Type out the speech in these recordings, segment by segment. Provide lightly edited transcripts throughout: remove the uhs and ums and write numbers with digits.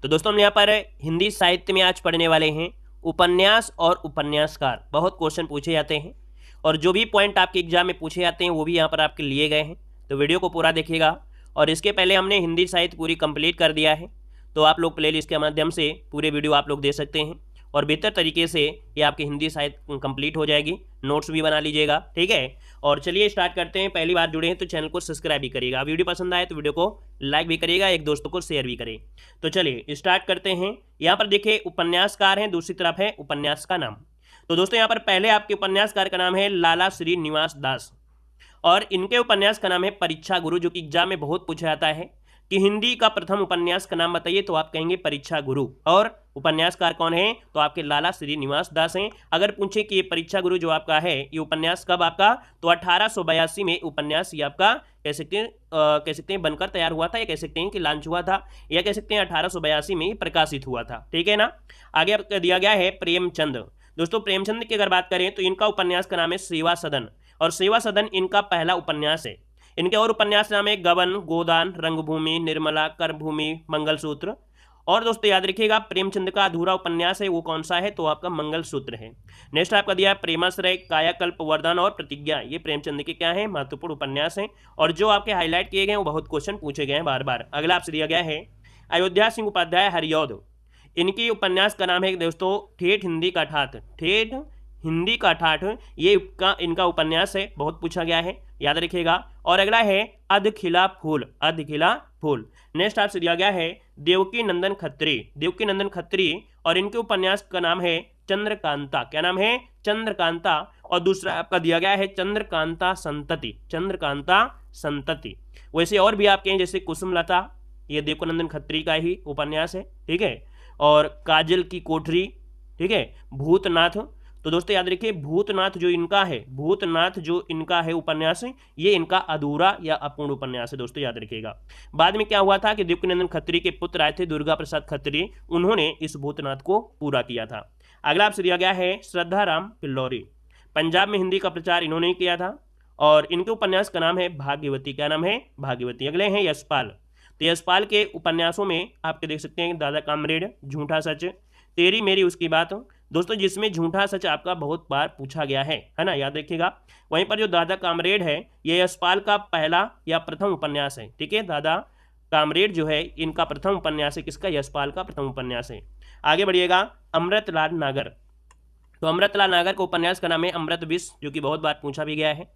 तो दोस्तों हम यहाँ पर हिंदी साहित्य में आज पढ़ने वाले हैं उपन्यास और उपन्यासकार। बहुत क्वेश्चन पूछे जाते हैं और जो भी पॉइंट आपके एग्जाम में पूछे जाते हैं वो भी यहाँ पर आपके लिए गए हैं, तो वीडियो को पूरा देखिएगा। और इसके पहले हमने हिंदी साहित्य पूरी कंप्लीट कर दिया है, तो आप लोग प्लेलिस्ट के माध्यम से पूरे वीडियो आप लोग दे सकते हैं और बेहतर तरीके से ये आपकी हिंदी साहित्य कंप्लीट हो जाएगी। नोट्स भी बना लीजिएगा, ठीक है। और चलिए स्टार्ट करते हैं। पहली बार जुड़े हैं तो चैनल को सब्सक्राइब भी करिएगा, वीडियो पसंद आए तो वीडियो को लाइक भी करिएगा, एक दोस्तों को शेयर भी करें। तो चलिए स्टार्ट करते हैं। यहाँ पर देखिए उपन्यासकार हैं, दूसरी तरफ है उपन्यास का नाम। तो दोस्तों यहाँ पर पहले आपके उपन्यासकार का नाम है लाला श्रीनिवास दास और इनके उपन्यास का नाम है परीक्षा गुरु, जो कि एग्जाम में बहुत पूछा जाता है कि हिंदी का प्रथम उपन्यास का नाम बताइए, तो आप कहेंगे परीक्षा गुरु। और उपन्यासकार कौन है, तो आपके लाला श्रीनिवास दास हैं। अगर पूछे कि ये परीक्षा गुरु जो आपका है ये उपन्यास कब आपका, तो 1882 में उपन्यास ये आपका कह सकते हैं बनकर तैयार हुआ था, या कह सकते हैं कि लॉन्च हुआ था, या कह सकते हैं 1882 में प्रकाशित हुआ था, ठीक है ना। आगे आपका दिया गया है प्रेमचंद। दोस्तों प्रेमचंद की अगर बात करें तो इनका उपन्यास का नाम है सेवा सदन, और सेवा सदन इनका पहला उपन्यास है। इनके और उपन्यास नाम है गबन, गोदान, रंगभूमि, निर्मला, करभूमि, मंगलसूत्र। और दोस्तों याद रखिएगा प्रेमचंद का अधूरा उपन्यास है वो कौन सा है, तो आपका मंगलसूत्र है। नेक्स्ट आपका दिया है प्रेमाश्रय, कायाकल्प, वरदान और प्रतिज्ञा। ये प्रेमचंद के क्या है, महत्वपूर्ण उपन्यास हैं और जो आपके हाईलाइट किए गए वो बहुत क्वेश्चन पूछे गए हैं बार बार। अगला आपसे दिया गया है अयोध्या सिंह उपाध्याय हरिऔध। इनकी उपन्यास का नाम है दोस्तों ठेठ हिंदी का ठाठ। ठेठ हिंदी का ठाठ ये इनका उपन्यास है, बहुत पूछा गया है, याद रखिएगा। और अगला है अधखिला फूल, अधखिला फूल। नेक्स्ट आपसे दिया गया है देवकी नंदन खत्री, देवकी नंदन खत्री और इनके उपन्यास का नाम है चंद्रकांता। क्या नाम है, चंद्रकांता। और दूसरा आपका दिया गया है चंद्रकांता संतति, चंद्रकांता संतति। वैसे और भी आपके हैं जैसे कुसुमलता, ये देवकीनंदन खत्री का ही उपन्यास है, ठीक है। और काजल की कोठरी, ठीक है। भूतनाथ, तो दोस्तों याद रखिए भूतनाथ जो इनका है, भूतनाथ जो इनका है उपन्यास, ये इनका अधूरा या अपूर्ण उपन्यास है, दोस्तों याद रखिएगा। बाद में क्या हुआ था कि देवकीनंदन खत्री के पुत्र आए थे दुर्गा प्रसाद खत्री, उन्होंने इस भूतनाथ को पूरा किया था। अगला आपसे दिया गया है श्रद्धाराम पिल्लौरी। पंजाब में हिंदी का प्रचार इन्होंने किया था और इनके उपन्यास का नाम है भाग्यवती। क्या नाम है, भाग्यवती। अगले हैं यशपाल। तो यशपाल के उपन्यासों में आपके देख सकते हैं दादा कामरेड, झूठा सच, तेरी मेरी उसकी बात, दोस्तों जिसमें झूठा सच आपका बहुत बार पूछा गया है ना, याद रखिएगा। वहीं पर जो दादा कामरेड है ये यशपाल का पहला या प्रथम उपन्यास है, ठीक है। दादा कामरेड जो है इनका प्रथम उपन्यास है, किसका, यशपाल का प्रथम उपन्यास है। आगे बढ़िएगा अमृतलाल नागर। तो अमृतलाल नागर का उपन्यास का नाम है अमृत विष, जो कि बहुत बार पूछा भी गया है।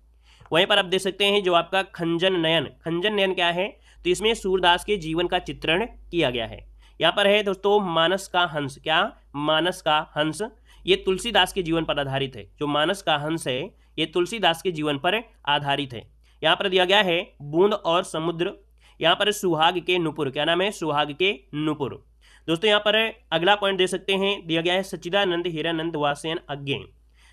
वहीं पर आप देख सकते हैं जो आपका खंजन नयन, खंजन नयन क्या है, तो इसमें सूरदास के जीवन का चित्रण किया गया है। यहाँ पर है दोस्तों मानस का हंस। क्या, मानस का हंस, ये तुलसीदास के जीवन पर आधारित है। जो मानस का हंस है ये तुलसीदास के जीवन पर आधारित है। यहाँ पर दिया गया है बूंद और समुद्र। यहाँ पर सुहाग के नुपुर। क्या नाम है, सुहाग के नुपुर। दोस्तों यहाँ पर अगला पॉइंट दे सकते हैं, दिया गया है सच्चिदानंद हीरानंद वासेन अज्ञे।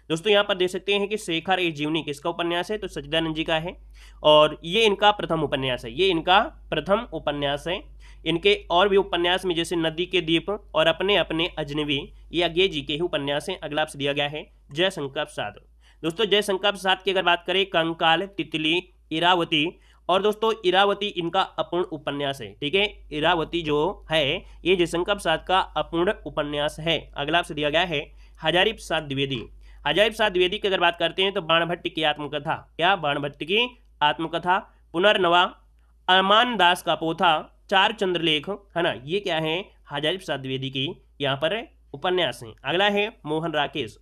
दोस्तों यहाँ पर देख सकते हैं कि शेखर ए जीवनी किसका उपन्यास है, तो सच्चिदानंद जी का है और ये इनका प्रथम उपन्यास है, ये इनका प्रथम उपन्यास है। इनके और भी उपन्यास में जैसे नदी के द्वीप और अपने अपने अजनबी, ये अज्ञे जी के ही उपन्यास हैं। अगला आपसे दिया गया है जयशंकर प्रसाद। दोस्तों जयशंकर प्रसाद की अगर बात करें कंकाल, तितली, इरावती, और दोस्तों इरावती इनका अपूर्ण उपन्यास है, ठीक है। इरावती जो है ये जयशंकर प्रसाद का अपूर्ण उपन्यास है। अगला आपसे दिया गया है हजारी प्रसाद द्विवेदी। हजारी प्रसाद द्विवेदी की अगर बात करते हैं तो बाणभट्ट की आत्मकथा। क्या, बाणभट्ट की आत्मकथा, पुनर्नवा, अमान दास का पोथा, चार चंद्रलेख, है ना, ये क्या है, हजारी प्रसाद द्विवेदी की यहाँ पर उपन्यास है। अगला है मोहन राकेश।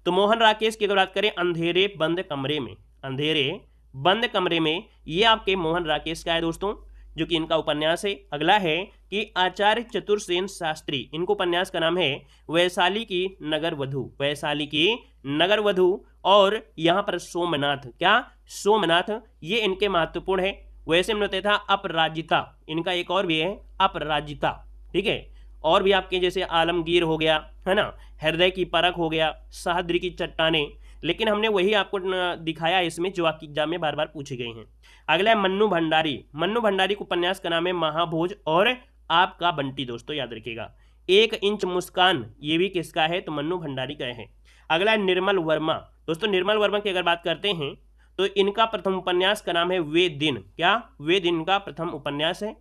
तो मोहन राकेश की अगर बात करें अंधेरे बंद कमरे में, अंधेरे बंद कमरे में, ये आपके मोहन राकेश का है दोस्तों, जो कि इनका उपन्यास है। अगला है कि आचार्य चतुर्सेन शास्त्री, इनको उपन्यास का नाम है वैशाली की नगर वधु, वैशाली की नगर वधु। और यहाँ पर सोमनाथ, क्या, सोमनाथ, ये इनके महत्वपूर्ण है। वैसे मिलते था अपराजिता, इनका एक और भी है अपराजिता, ठीक है। और भी आपके जैसे आलमगीर हो गया, है ना, हृदय की परख हो गया, सह्याद्री की चट्टानें, लेकिन हमने वही आपको दिखाया इसमें जो आपकी एग्जाम में बार बार पूछे गए हैं। अगला है मन्नू भंडारी। मन्नू भंडारी को उपन्यास का नाम है महाभोज और आपका बंटी, दोस्तों याद रखिएगा। 1 इंच मुस्कान, ये भी किसका है, तो मन्नू भंडारी का है। अगला है निर्मल वर्मा। दोस्तों निर्मल वर्मा की अगर बात करते हैं तो इनका प्रथम उपन्यास का नाम है वे दिन। क्या, वे दिन का प्रथम उपन्यास है।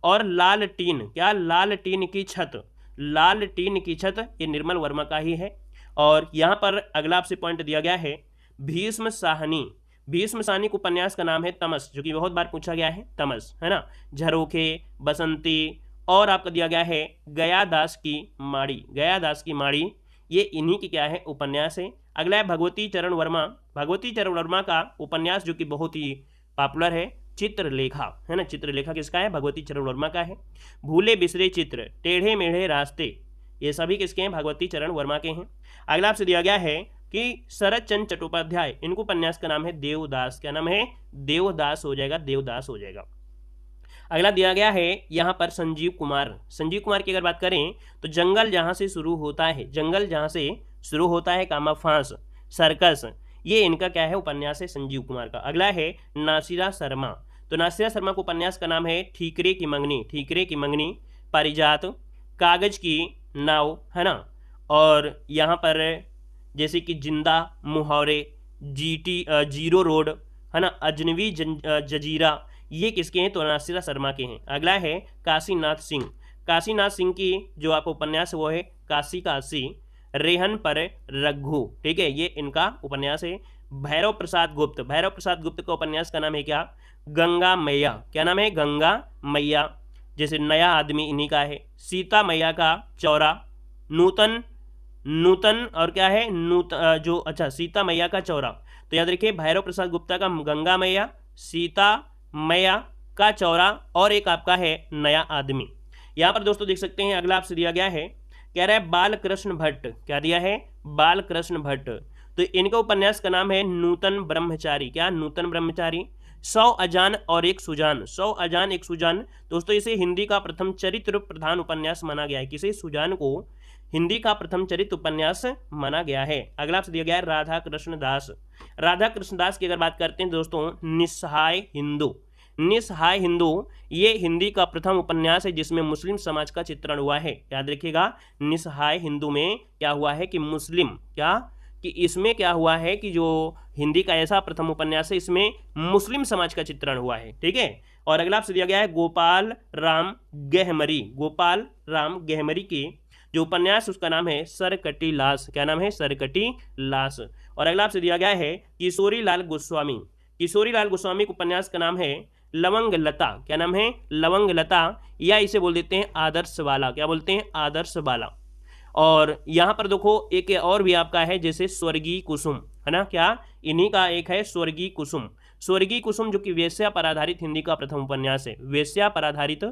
और लाल टीन, क्या लाल टीन की छत, लाल टीन की छत, ये निर्मल वर्मा का ही है। और यहाँ पर अगला आपसे पॉइंट दिया गया है भीष्म साहनी, भीष्म साहनी को उपन्यास का नाम है तमस, जो कि बहुत बार पूछा गया है, तमस है ना, झरोखे, बसंती, और आपका दिया गया है गयादास की माड़ी, गयादास की माड़ी, ये इन्हीं की क्या है उपन्यास है। अगला है भगवती चरण वर्मा, भगवती चरण वर्मा का उपन्यास जो कि बहुत ही पॉपुलर है चित्रलेखा, है ना, चित्रलेखा किसका है, भगवती चरण वर्मा का है। भूले बिसरे चित्र, टेढ़े मेढ़े रास्ते, ये सभी किसके हैं, भगवती चरण वर्मा के हैं। अगला आपसे दिया गया है कि शरद चंद्र चट्टोपाध्याय, इनको उपन्यास का नाम है देवदास, क्या नाम है, देवदास हो जाएगा, देवदास हो जाएगा। अगला दिया गया है यहाँ पर संजीव कुमार, संजीव कुमार की अगर बात करें तो जंगल जहाँ से शुरू होता है, जंगल जहाँ से शुरू होता है, कामा फांस, सर्कस, ये इनका क्या है उपन्यास है संजीव कुमार का। अगला है नासिरा शर्मा, तो नासिरा शर्मा को उपन्यास का नाम है ठीकरे की मंगनी, ठीकरे की मंगनी, पारिजात, कागज की नाव, है ना, और यहाँ पर जैसे कि जिंदा, मुहावरे, जीरो रोड, है ना, अजनबी जजीरा, ये किसके हैं, तो नासिरा शर्मा के हैं। अगला है काशीनाथ सिंह, काशीनाथ सिंह की जो आपको उपन्यास है वो है काशी काशी, रेहन पर रघु, ठीक है, ये इनका उपन्यास है। भैरव प्रसाद गुप्त, भैरव प्रसाद गुप्त का उपन्यास का नाम है क्या, गंगा मैया, क्या नाम है, गंगा मैया, जैसे नया आदमी इन्हीं का है। सीता मैया का चौरा, नूतन, नूतन और क्या है जो अच्छा सीता मैया का चौरा, तो याद रखिए भैरव प्रसाद गुप्ता का गंगा मैया, सीता मैया का चौरा, और एक आपका है नया आदमी। यहाँ पर दोस्तों देख सकते हैं अगला आपसे दिया गया है, कह रहा है बालकृष्ण भट्ट, क्या दिया है, बालकृष्ण भट्ट, तो इनका उपन्यास का नाम है नूतन ब्रह्मचारी, क्या, नूतन ब्रह्मचारी। 100 अजान और एक सुजान, 100 अजान एक सुजान, दोस्तों इसे हिंदी का प्रथम चरित्र प्रधान उपन्यास माना गया है, किसे, सुजान को हिंदी का प्रथम चरित्र उपन्यास माना गया है। अगला आपसे दिया गया है राधा कृष्ण दास, राधा कृष्ण दास की अगर बात करते हैं दोस्तों निस्सहाय हिंदू, निस्सहाय हिंदू, ये हिंदी का प्रथम उपन्यास है जिसमें मुस्लिम समाज का चित्रण हुआ है, याद रखिएगा, निस्सहाय हिंदू में क्या हुआ है कि मुस्लिम, क्या, कि इसमें क्या हुआ है कि जो हिंदी का ऐसा प्रथम उपन्यास है इसमें मुस्लिम समाज का चित्रण हुआ है, ठीक है। और अगला आपसे दिया गया है गोपाल राम गहमरी, गोपाल राम गहमरी की जो उपन्यास उसका नाम है सरकटी लाश, क्या नाम है, सरकटी लाश। और अगला आपसे दिया गया है किशोरी लाल गोस्वामी, किशोरी लाल गोस्वामी के उपन्यास का नाम है लवंग लता, क्या नाम है, लवंग लता, या इसे बोल देते हैं आदर्श वाला, क्या बोलते हैं, आदर्श वाला। और यहाँ पर देखो एक और भी आपका है जैसे स्वर्गीय कुसुम, है ना, क्या, इन्हीं का एक है स्वर्गीय कुसुम, स्वर्गीय कुसुम जो कि वेश्या पर आधारित हिंदी का प्रथम उपन्यास है, वेश्या पर आधारित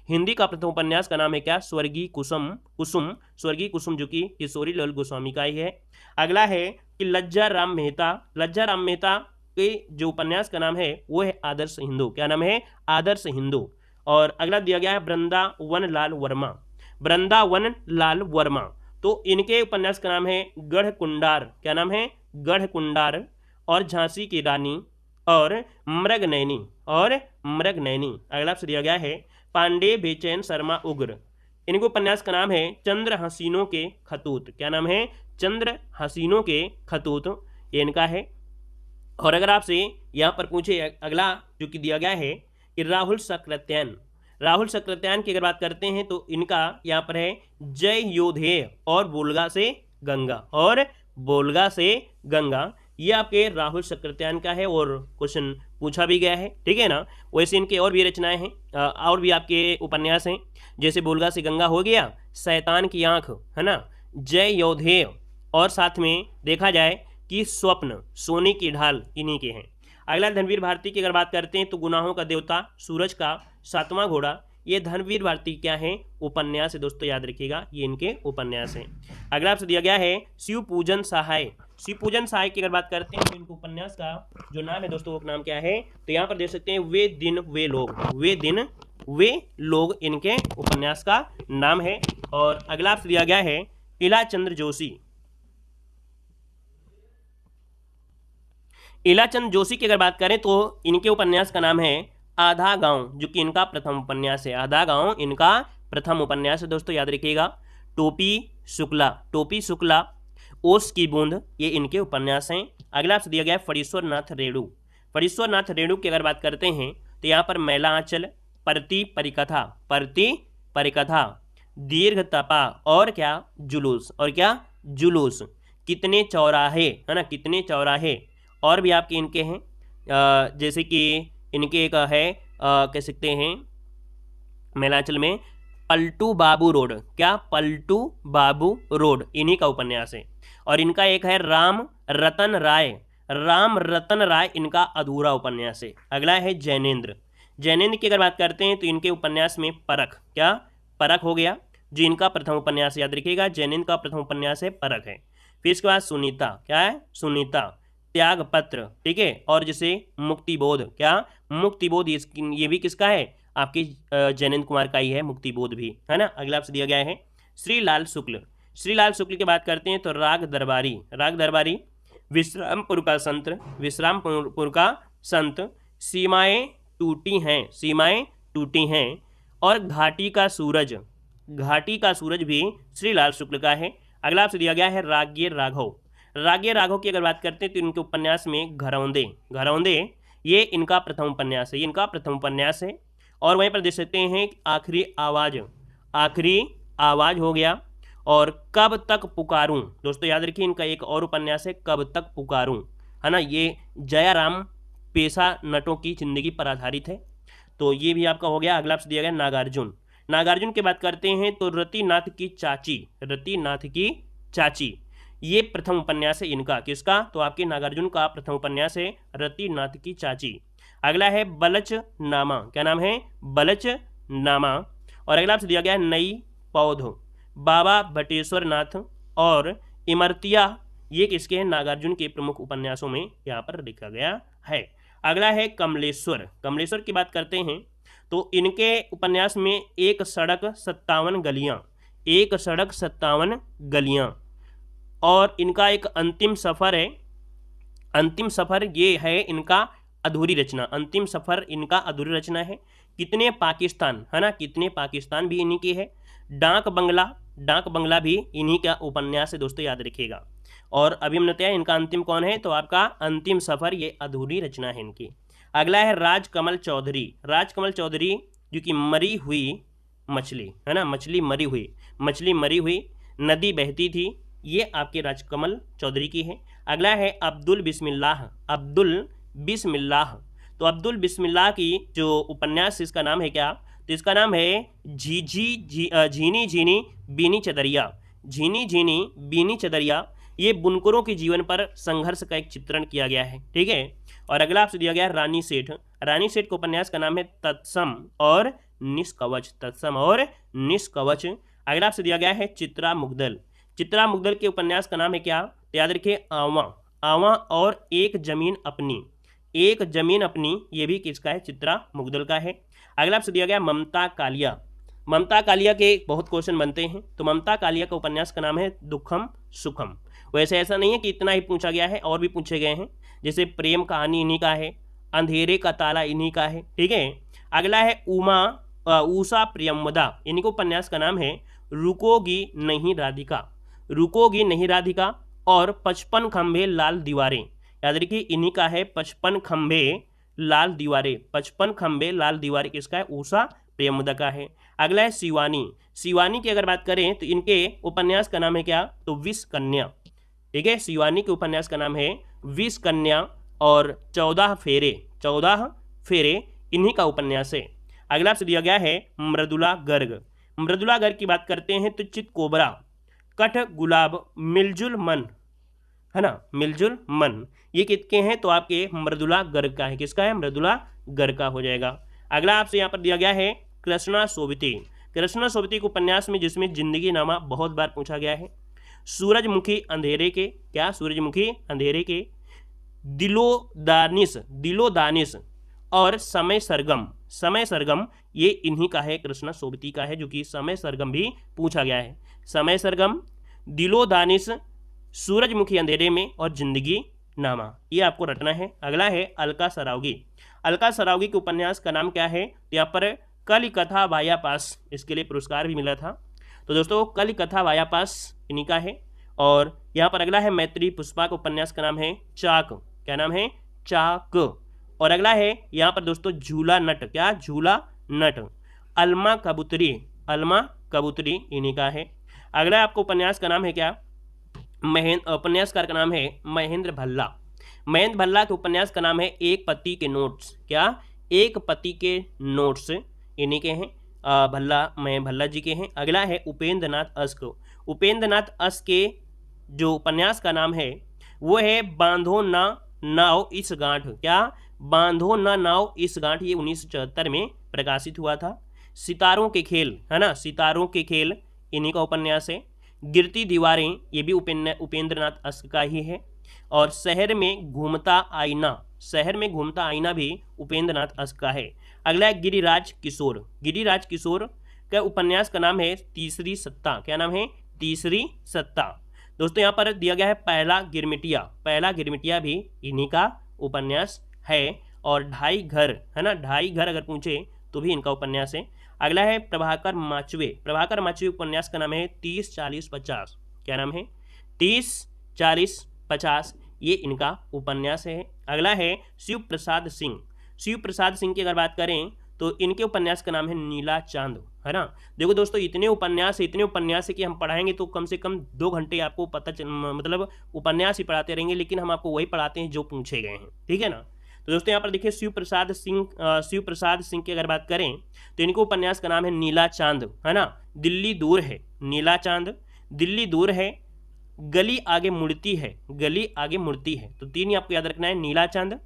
हिंदी का प्रथम उपन्यास का नाम है क्या, स्वर्गीय कुसुम, कुसुम, स्वर्गीय कुसुम जो कि किशोरी लाल गोस्वामी का ही है। अगला है कि लज्जा राम मेहता, लज्जा राम मेहता के जो उपन्यास का नाम है वो है आदर्श हिंदू, क्या नाम है, आदर्श हिंदू। और अगला दिया गया है वृंदावन लाल वर्मा, वृंदावन लाल वर्मा, तो इनके उपन्यास का नाम है गढ़ कुंडार, क्या नाम है, गढ़ कुंडार, और झांसी की रानी, और मृगनयनी, और मृगनयनी। अगला आपसे दिया गया है पांडे बेचैन शर्मा उग्र, इनके उपन्यास का नाम है चंद्र हसीनों के खतूत, क्या नाम है, चंद्र हसीनों के खतूत, ये इनका है। और अगर आपसे यहाँ पर पूछे अगला जो कि दिया गया है कि राहुल सक्रात्यान, राहुल सक्रात्यान की अगर बात करते हैं तो इनका यहाँ पर है जय योधेय और बोलगा से गंगा, और बोलगा से गंगा, ये आपके राहुल सक्रात्यान का है और क्वेश्चन पूछा भी गया है, ठीक है ना। वैसे इनके और भी रचनाएं हैं, और भी आपके उपन्यास हैं, जैसे बोलगा से गंगा हो गया, शैतान की आंख, है ना, जय योधेय, और साथ में देखा जाए कि स्वप्न, सोने की ढाल, इन्हीं के हैं। अगला धनवीर भारती की अगर बात करते हैं तो गुनाहों का देवता, सूरज का सातवां घोड़ा, ये धनवीर भारती क्या है, उपन्यास है दोस्तों, याद रखिएगा, ये इनके उपन्यास हैं। अगला आपसे दिया गया है शिव पूजन सहाय, शिव पूजन सहाय की अगर बात करते हैं तो इनको उपन्यास का जो नाम है दोस्तों वो नाम क्या है, तो यहाँ पर देख सकते हैं वे दिन वे लोग, वे दिन वे लोग इनके उपन्यास का नाम है। और अगला आपसे दिया गया है इलाचंद्र जोशी, इलाचंद जोशी की अगर बात करें तो इनके उपन्यास का नाम है आधा गांव, जो कि इनका प्रथम उपन्यास है, आधा गांव इनका प्रथम उपन्यास है दोस्तों, याद रखिएगा। टोपी शुक्ला, टोपी शुक्ला, ओस की बूंद, ये इनके उपन्यास हैं। अगला आपसे दिया गया है फणीश्वर नाथ रेणु, फणीश्वर नाथ रेणु की अगर बात करते हैं तो यहाँ पर मैला आंचल, परति परिकथा, परति परिकथा, दीर्घ तपा और क्या जुलूस, और क्या जुलूस, कितने चौराहे, है ना, कितने चौराहे। और भी आपके इनके हैं जैसे कि इनके एक है कह सकते हैं मेलांचल में पलटू बाबू रोड, क्या पलटू बाबू रोड, इन्हीं का उपन्यास है। और इनका एक है राम रतन राय, राम रतन राय इनका अधूरा उपन्यास है। अगला है जैनेन्द्र, जैनेन्द्र की अगर बात करते हैं तो इनके उपन्यास में परख, क्या परख हो गया, जो इनका प्रथम उपन्यास, याद रखिएगा जैनेन्द्र का प्रथम उपन्यास है परख है। फिर इसके बाद सुनीता, क्या है सुनीता, त्याग पत्र, ठीक है, और जैसे मुक्तिबोध, क्या मुक्तिबोध, ये भी किसका है, आपके जैनेन्द्र कुमार का ही है मुक्तिबोध भी, है ना। अगला आपसे दिया गया है श्रीलाल शुक्ल, श्रीलाल शुक्ल की बात करते हैं तो राग दरबारी, राग दरबारी, विश्रामपुर का संत, विश्रामपुर का संत, सीमाएं टूटी हैं, सीमाएं टूटी हैं, और घाटी का सूरज, घाटी का सूरज भी श्रीलाल शुक्ल का है। अगला आपसे दिया गया है राज्ञ राघव, राज्ञ राघव की अगर बात करते हैं तो इनके उपन्यास में घरौंदे, घरौंदे ये इनका प्रथम उपन्यास है, ये इनका प्रथम उपन्यास है। और वहीं पर देख सकते हैं आखिरी आवाज़, आखिरी आवाज़ हो गया, और कब तक पुकारूं, दोस्तों याद रखिए इनका एक और उपन्यास है कब तक पुकारूं, है ना, ये जयाराम पेशा नटों की जिंदगी पर आधारित है, तो ये भी आपका हो गया। अगला आपसे दिया गया नागार्जुन, नागार्जुन की बात करते हैं तो रतिनाथ की चाची, रतिनाथ की चाची, ये प्रथम उपन्यास है इनका, किसका, तो आपके नागार्जुन का प्रथम उपन्यास है रतिनाथ की चाची। अगला है बलच नामा, क्या नाम है, बलच नामा। और अगला आपसे दिया गया है नई पौध, बाबा बटेश्वर नाथ और इमरतिया, ये किसके हैं, नागार्जुन के प्रमुख उपन्यासों में यहाँ पर लिखा गया है। अगला है कमलेश्वर, कमलेश्वर की बात करते हैं तो इनके उपन्यास में एक सड़क 57 गलियाँ, एक सड़क 57 गलियाँ, और इनका एक अंतिम सफ़र है, अंतिम सफ़र ये है इनका अधूरी रचना, अंतिम सफ़र इनका अधूरी रचना है। कितने पाकिस्तान, है ना, कितने पाकिस्तान भी इन्हीं की है। डाक बंगला, डाक बंगला भी इन्हीं का उपन्यास है दोस्तों, याद रखिएगा। और अभी हमने बताया इनका अंतिम कौन है, तो आपका अंतिम सफ़र ये अधूरी रचना है इनकी। अगला है राजकमल चौधरी, राजकमल चौधरी जो कि मरी हुई मछली, है ना, मछली मरी हुई, मछली मरी हुई, नदी बहती थी, ये आपके राजकमल चौधरी की है। अगला है अब्दुल बिस्मिल्लाह, अब्दुल बिस्मिल्लाह, तो अब्दुल बिस्मिल्लाह की जो उपन्यास इसका नाम है क्या, तो इसका नाम है झीनी झीनी बीनी चदरिया, झीनी झीनी बीनी चदरिया, ये बुनकरों के जीवन पर संघर्ष का एक चित्रण किया गया है, ठीक है। और अगला आपसे दिया गया है रानी सेठ, रानी सेठ के उपन्यास का नाम है तत्सम और निष्कवच, तत्सम और निष्कवच। अगला आपसे दिया गया है चित्रा मुग्दल, चित्रा मुग्दल के उपन्यास का नाम है क्या, तो याद रखिए आवा, आवा और एक जमीन अपनी, एक जमीन अपनी, ये भी किसका है, चित्रा मुग्दल का है। अगला आपसे दिया गया ममता कालिया, ममता कालिया के बहुत क्वेश्चन बनते हैं, तो ममता कालिया का उपन्यास का नाम है दुखम सुखम। वैसे ऐसा नहीं है कि इतना ही पूछा गया है, और भी पूछे गए हैं, जैसे प्रेम कहानी इन्हीं का है, अंधेरे का ताला इन्हीं का है, ठीक है। अगला है उषा प्रियमदा, इन्हीं को उपन्यास का नाम है रुकोगी नहीं राधिका, रुकोगी नहीं राधिका, और 55 खंभे लाल दीवारें, याद रखिए इन्हीं का है 55 खंभे लाल दीवारें, 55 खंभे लाल दीवारें किसका है, उषा प्रियमदा का है। अगला है शिवानी, शिवानी की अगर बात करें तो इनके उपन्यास का नाम है क्या, तो विष कन्या, ठीक है, शिवानी के उपन्यास का नाम है विष कन्या, और 14 फेरे, 14 फेरे इन्हीं का उपन्यास है। अगला आपसे दिया गया है मृदुला गर्ग, मृदुला गर्ग की बात करते हैं तो चित कोबरा, कठ गुलाब, मिलजुल मन, है ना, मिलजुल मन, ये किसके हैं, तो आपके मृदुला गर्ग का है, किसका है, मृदुला गर्ग का हो जाएगा। अगला आपसे यहाँ पर दिया गया है कृष्णा सोबती, कृष्णा सोबती के उपन्यास में जिसमें जिंदगी नामा बहुत बार पूछा गया है। सूरजमुखी अंधेरे के, क्या, सूरजमुखी अंधेरे के, दिलो दानिश, दिलो दानिश, और समय सरगम, समय सरगम, ये इन्हीं का है, कृष्णा सोबती का है, जो कि समय सरगम भी पूछा गया है। समय सरगम, दिलो दानिश, सूरजमुखी अंधेरे में, और जिंदगी नामा, ये आपको रटना है। अगला है अलका सरावगी, अलका सरावगी के उपन्यास का नाम क्या है, यहाँ पर कलिकथा वाया पास, इसके लिए पुरस्कार भी मिला था, तो दोस्तों कलिकथा वाया पास इन्हीं का है। और यहाँ पर अगला है मैत्री पुष्पा का उपन्यास का नाम है चाक, क्या नाम है, चाक। और अगला है यहाँ पर दोस्तों झूला नट, क्या, झूला नट। अलमा कबूतरी, अलमा कबूतरी इन्हीं का है। अगला आपको उपन्यास का नाम है क्या, उपन्यासकार का नाम है महेंद्र भल्ला। महेंद्र भल्ला के उपन्यास का नाम है एक पति के नोट्स। क्या, एक पति के नोट्स इन्हीं के हैं, भल्ला जी के हैं। अगला है उपेंद्र नाथ अश्क। उपेंद्र नाथ अश्क के जो उपन्यास का नाम है वो है बांधो ना नाव इस गांठ। क्या, बांधो ना नाव इस गांठ, ये 1974 में प्रकाशित हुआ था। सितारों के खेल, है ना, सितारों के खेल इन्हीं का उपन्यास है। गिरती दीवारें, ये भी उपेंद्र नाथ अश्क का ही है। और शहर में घूमता आईना, शहर में घूमता आईना भी उपेंद्र नाथ अश्क का है। अगला है गिरिराज किशोर। गिरिराज किशोर का उपन्यास का नाम है तीसरी सत्ता। क्या नाम है, तीसरी सत्ता। दोस्तों यहाँ पर दिया गया है पहला गिरमिटिया। पहला गिरमिटिया भी इन्हीं का उपन्यास है। और ढाई घर, है ना, ढाई घर अगर पूछे तो भी इनका उपन्यास है। अगला है प्रभाकर माचवे। प्रभाकर माचवे उपन्यास का नाम है 30 40 50। क्या नाम है, 30 40 50, ये इनका उपन्यास है। अगला है शिव प्रसाद सिंह। शिव प्रसाद सिंह की अगर बात करें तो इनके उपन्यास का नाम है नीला चांद, है ना। देखो दोस्तों, इतने उपन्यास है कि हम पढ़ाएंगे तो कम से कम 2 घंटे आपको मतलब उपन्यास ही पढ़ाते रहेंगे, लेकिन हम आपको वही पढ़ाते हैं जो पूछे गए हैं, ठीक है ना। तो दोस्तों यहाँ पर देखिए शिव प्रसाद सिंह की अगर बात करें तो इनके उपन्यास का नाम है नीला चांद, है ना। दिल्ली दूर है, नीला चांद, दिल्ली दूर है, गली आगे मुड़ती है, गली आगे मुड़ती है। तो 3 ही आपको याद रखना है, नीला चांद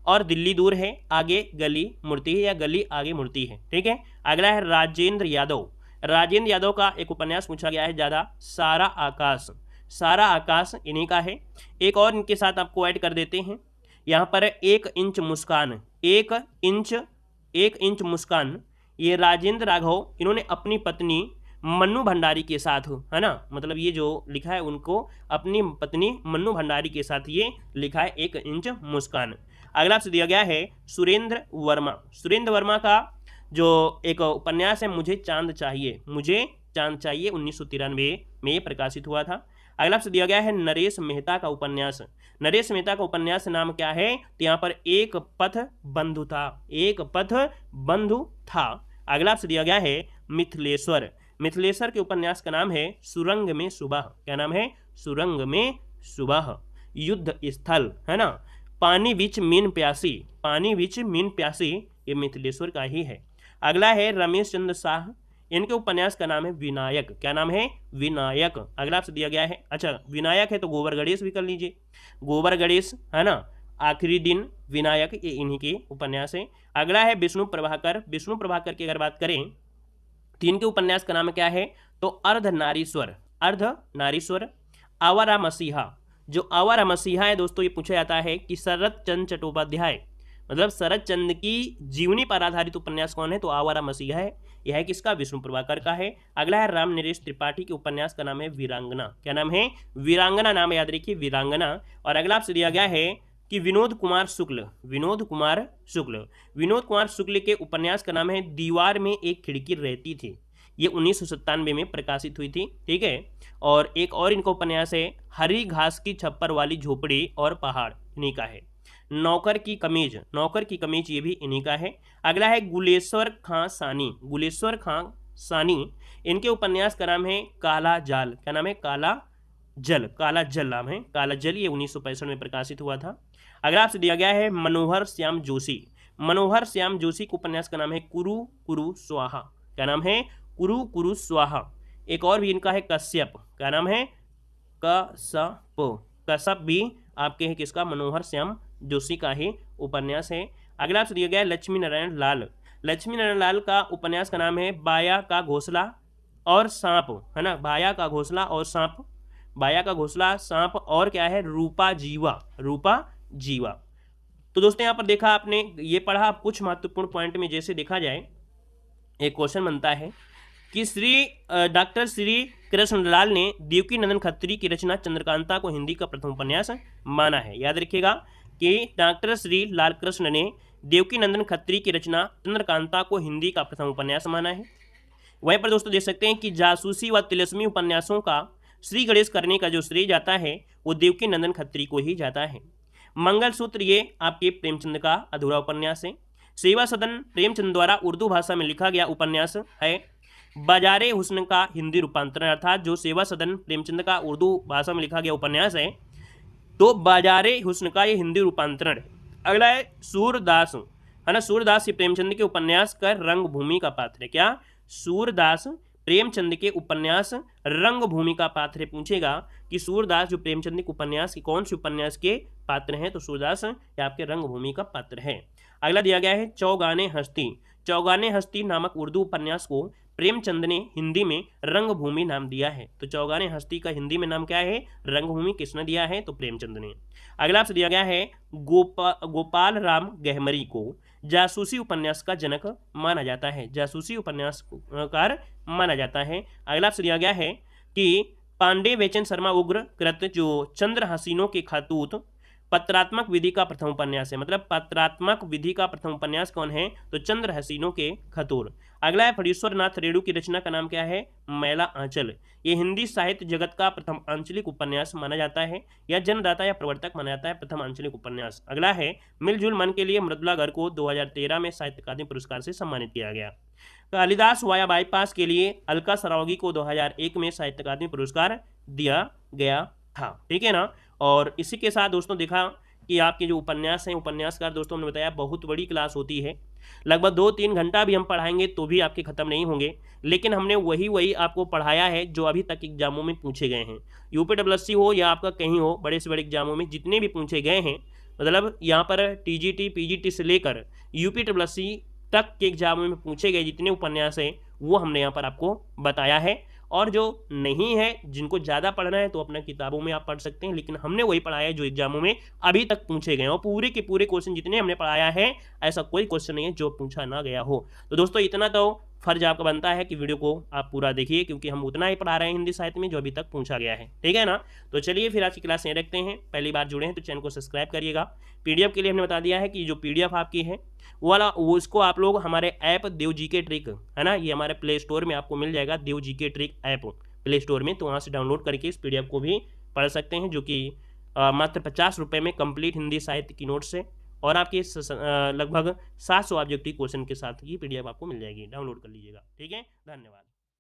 और दिल्ली दूर है, आगे गली मुड़ती है या गली आगे मुड़ती है, ठीक है। अगला है राजेंद्र यादव। राजेंद्र यादव का एक उपन्यास पूछा गया है ज़्यादा, सारा आकाश। सारा आकाश इन्हीं का है। एक और इनके साथ आपको ऐड कर देते हैं, यहाँ पर 1 इंच मुस्कान। 1 इंच मुस्कान, ये राजेंद्र राघव, इन्होंने अपनी पत्नी मन्नू भंडारी के साथ, है ना, मतलब ये जो लिखा है उनको अपनी पत्नी मन्नू भंडारी के साथ ये लिखा है 1 इंच मुस्कान। अगला आपसे दिया गया है सुरेंद्र वर्मा। सुरेंद्र वर्मा का जो एक उपन्यास है मुझे चांद चाहिए, मुझे चांद चाहिए, 1993 में प्रकाशित हुआ था। अगला आपसे दिया गया है नरेश मेहता का उपन्यास। नरेश मेहता का उपन्यास नाम क्या है, तो यहाँ पर एक पथ बंधु था, एक पथ बंधु था। अगला आपसे दिया गया है मिथिलेश्वर। मिथिलेश्वर के उपन्यास का नाम है सुरंग में सुबह। क्या नाम है, सुरंग में सुबह। युद्ध स्थल, है ना, पानी बीच मीन प्यासी, पानी बीच मीन प्यासी, ये मिथिलेश्वर का ही है। अगला है रमेश चंद्र शाह, इनके उपन्यास का नाम है विनायक। क्या नाम है, विनायक। अगला आपसे दिया गया है, अच्छा विनायक है तो गोबर गणेश भी कर लीजिए, गोबर गणेश, है ना, आखिरी दिन, विनायक, ये इन्हीं के उपन्यास है। अगला है विष्णु प्रभाकर। विष्णु प्रभाकर की अगर बात करें तो इनके उपन्यास का नाम क्या है, तो अर्धनारीश्वर। अर्धनारीश्वर। आवारा मसीहा, जो आवारा मसीहा है दोस्तों, ये पूछा जाता है कि शरद चंद्र चट्टोपाध्याय, मतलब शरद चंद्र की जीवनी पर आधारित उपन्यास कौन है, तो आवारा मसीहा है। यह है किसका, विष्णु प्रभाकर का है। अगला है राम नरेश त्रिपाठी के उपन्यास का नाम है वीरांगना। क्या नाम है, वीरांगना, नाम याद रखिए, वीरांगना। और अगला आपसे दिया गया है कि विनोद कुमार शुक्ल। विनोद कुमार शुक्ल, विनोद कुमार शुक्ल के उपन्यास का नाम है दीवार में एक खिड़की रहती थी, ये 1997 में प्रकाशित हुई थी, ठीक है। और एक और इनका उपन्यास है हरी घास की छप्पर वाली झोपड़ी और पहाड़, इन्हीं का है। नौकर की कमीज, नौकर की कमीज, ये भी इन्हीं का है। अगला है गुलेश्वर खां सानी। गुलेश्वर खां सानी, इनके उपन्यास का नाम है काला जाल। क्या नाम है, काला जल, काला जल नाम है, काला जल, ये 1965 में प्रकाशित हुआ था। अगला आपसे दिया गया है मनोहर श्याम जोशी। मनोहर श्याम जोशी के उपन्यास का नाम है कुरु कुरु स्वाहा। क्या नाम है, कुरु कुरु स्वाहा। एक और भी इनका है कश्यप। क्या नाम है, कश्यप। कश्यप भी आपके हैं किसका, मनोहर श्याम जोशी का ही उपन्यास है। अगला आपसे दिया गया है लक्ष्मी नारायण लाल। लक्ष्मी नारायण लाल का उपन्यास का नाम है बाया का घोंसला और सांप, है ना, बाया का घोंसला और सांप, बाया का घोंसला, सांप, और क्या है, रूपा जीवा, रूपा जीवा। तो दोस्तों यहाँ पर देखा आपने, ये पढ़ा कुछ महत्वपूर्ण पॉइंट में। जैसे देखा जाए एक क्वेश्चन बनता है कि डॉक्टर श्री कृष्णलाल ने देवकी नंदन खत्री की रचना चंद्रकांता को हिंदी का प्रथम उपन्यास माना है। याद रखिएगा कि डॉक्टर श्री लाल कृष्ण ने देवकी नंदन खत्री की रचना चंद्रकांता को हिंदी का प्रथम उपन्यास माना है। वहीं पर दोस्तों देख सकते हैं कि जासूसी व तिलस्मी उपन्यासों का श्री गणेश करने का जो श्रेय जाता है वो देवकी नंदन खत्री को ही जाता है। मंगलसूत्र, ये आपके प्रेमचंद का अधूरा उपन्यास है। सेवा सदन प्रेमचंद द्वारा उर्दू भाषा में लिखा गया उपन्यास है। बाजारे हुस्न का हिंदी रूपांतरण, अर्थात जो सेवा सदन प्रेमचंद का उर्दू भाषा में लिखा गया उपन्यास है तो बाजारे हुस्न का ये हिंदी रूपांतरण है। अगला है सूरदास, है ना। सूरदास ये प्रेमचंद के उपन्यास का रंगभूमि का पात्र है। क्या? सूरदास प्रेमचंद के उपन्यास रंगभूमि का पात्र है। पूछेगा कि सूरदास जो प्रेमचंद के उपन्यास की कौन से उपन्यास के पात्र हैं, तो सूरदास ये आपके रंगभूमि का पात्र है। अगला दिया गया है चौगाने हस्ती। चौगाने हस्ती नामक उर्दू उपन्यास को प्रेमचंद ने हिंदी में रंगभूमि नाम दिया है। तो चौगाने हस्ती का हिंदी में नाम क्या है? रंगभूमि। किसने दिया है? तो प्रेमचंद ने। अगला आपसे दिया गया है गोपाल राम गहमरी को जासूसी उपन्यास का जनक माना जाता है। जासूसी उपन्यासकार माना जाता है। अगला आपसे दिया गया है कि पांडे बेचन शर्मा उग्र कृत जो चंद्र हसीनों के खतूत पत्रात्मक विधि का प्रथम उपन्यास है। मतलब पत्रात्मक विधि का प्रथम उपन्यास कौन है? तो चंद्र हसीनों के खतूर। अगला है फणीश्वर नाथ रेणु की रचना का नाम क्या है? मैला आंचल। ये हिंदी साहित्य जगत का प्रथम आंचलिक उपन्यास माना जाता है, या जन्मदाता या प्रवर्तक माना जाता है प्रथम आंचलिक उपन्यास। अगला है मिलजुल मन के लिए मृदुला गर्ग को 2013 में साहित्य अकादमी पुरस्कार से सम्मानित किया गया। कालिदास वाया बाईपास के लिए अलका सरावगी को 2001 में साहित्य अकादमी पुरस्कार दिया गया था। ठीक है ना। और इसी के साथ दोस्तों देखा कि आपके जो उपन्यास हैं, उपन्यासकार दोस्तों हमने बताया बहुत बड़ी क्लास होती है, लगभग 2-3 घंटा भी हम पढ़ाएंगे तो भी आपके ख़त्म नहीं होंगे। लेकिन हमने वही आपको पढ़ाया है जो अभी तक एग्जामों में पूछे गए हैं। यूपीडब्ल्यूएससी हो या आपका कहीं हो, बड़े से बड़े एग्जामों में जितने भी पूछे गए हैं, मतलब यहाँ पर टीजीटी पीजीटी से लेकर यूपीडब्ल्यूएससी तक के एग्जामों में पूछे गए जितने उपन्यास हैं वो हमने यहाँ पर आपको बताया है। और जो नहीं है, जिनको ज़्यादा पढ़ना है तो अपने किताबों में आप पढ़ सकते हैं, लेकिन हमने वही पढ़ाया है जो एग्जामों में अभी तक पूछे गए हैं। और पूरे के पूरे क्वेश्चन जितने हमने पढ़ाया है, ऐसा कोई क्वेश्चन नहीं है जो पूछा ना गया हो। तो दोस्तों इतना तो फर्ज आपका बनता है कि वीडियो को आप पूरा देखिए, क्योंकि हम उतना ही पढ़ा रहे हैं हिंदी साहित्य में जो अभी तक पूछा गया है। ठीक है ना। तो चलिए फिर आज की क्लास यहीं रखते हैं। पहली बार जुड़े हैं तो चैनल को सब्सक्राइब करिएगा। पीडीएफ के लिए हमने बता दिया है कि जो पीडीएफ आपकी है वो इसको आप लोग हमारे ऐप देव जी के ट्रिक, है ना, ये हमारे प्ले स्टोर में आपको मिल जाएगा। देव जी के ट्रिक ऐप प्ले स्टोर में, तो वहाँ से डाउनलोड करके इस पीडीएफ को भी पढ़ सकते हैं, जो कि मात्र 50 रुपये में कंप्लीट हिंदी साहित्य की नोट्स है और आपके लगभग 700 ऑब्जेक्टिव क्वेश्चन के साथ ये पीडीएफ आपको मिल जाएगी। डाउनलोड कर लीजिएगा। ठीक है, धन्यवाद।